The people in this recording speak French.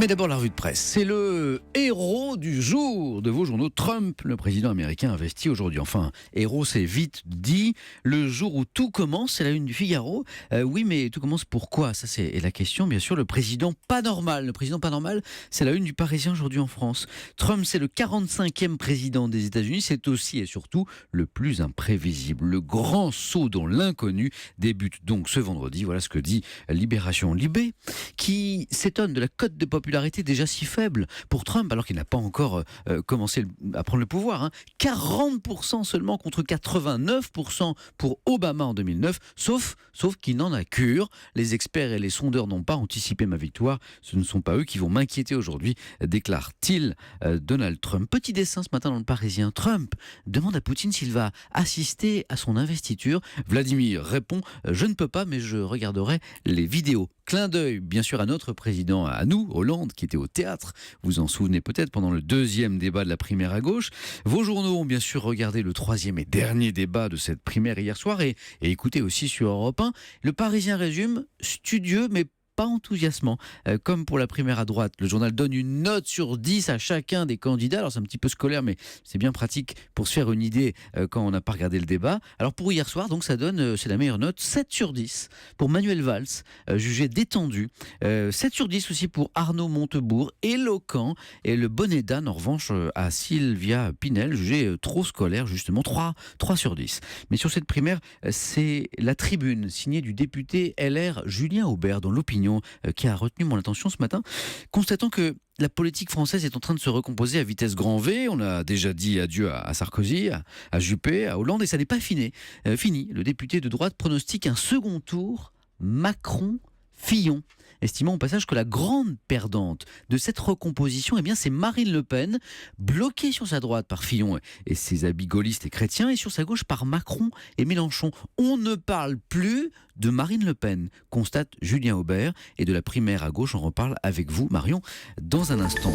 Mais d'abord la revue de presse. C'est le héros du jour de vos journaux. Trump, le président américain, investit aujourd'hui. Enfin, héros, c'est vite dit. Le jour où tout commence, c'est la une du Figaro. Oui, mais tout commence pourquoi? Ça, c'est la question. Bien sûr, le président pas normal. Le président pas normal, c'est la une du Parisien aujourd'hui en France. Trump, c'est le 45e président des États-Unis. C'est aussi et surtout le plus imprévisible. Le grand saut dans l'inconnu débute donc ce vendredi. Voilà ce que dit Libération Libé, qui s'étonne de la cote de popularité déjà si faible pour Trump, alors qu'il n'a pas encore commencé à prendre le pouvoir. 40% seulement contre 89% pour Obama en 2009, sauf qu'il n'en a cure. Les experts et les sondeurs n'ont pas anticipé ma victoire. Ce ne sont pas eux qui vont m'inquiéter aujourd'hui, déclare-t-il Donald Trump. Petit dessin ce matin dans le Parisien. Trump demande à Poutine s'il va assister à son investiture. Vladimir répond « Je ne peux pas, mais je regarderai les vidéos ». Clin d'œil, bien sûr, à notre président, à nous, Hollande, qui était au théâtre. Vous en souvenez peut-être pendant le deuxième débat de la primaire à gauche. Vos journaux ont bien sûr regardé le troisième et dernier débat de cette primaire hier soir et écoutez aussi sur Europe 1. Le Parisien résume, studieux mais pas enthousiasmant. Comme pour la primaire à droite, le journal donne une note sur 10 à chacun des candidats. Alors c'est un petit peu scolaire, mais c'est bien pratique pour se faire une idée quand on n'a pas regardé le débat. Alors pour hier soir, donc ça donne, c'est la meilleure note, 7 sur 10 pour Manuel Valls, jugé détendu. 7 sur 10 aussi pour Arnaud Montebourg, éloquent. Et le bonnet d'âne, en revanche, à Sylvia Pinel, jugé trop scolaire, justement, 3 sur 10. Mais sur cette primaire, c'est la tribune signée du député LR Julien Aubert dans l'Opinion qui a retenu mon attention ce matin, constatant que la politique française est en train de se recomposer à vitesse grand V. On a déjà dit adieu à Sarkozy, à Juppé, à Hollande, et ça n'est pas fini. Le député de droite pronostique un second tour Macron-Fillon, estimant au passage que la grande perdante de cette recomposition, c'est Marine Le Pen, bloquée sur sa droite par Fillon et ses habits gaullistes et chrétiens, et sur sa gauche par Macron et Mélenchon. On ne parle plus de Marine Le Pen, constate Julien Aubert, et de la primaire à gauche, on reparle avec vous, Marion, dans un instant.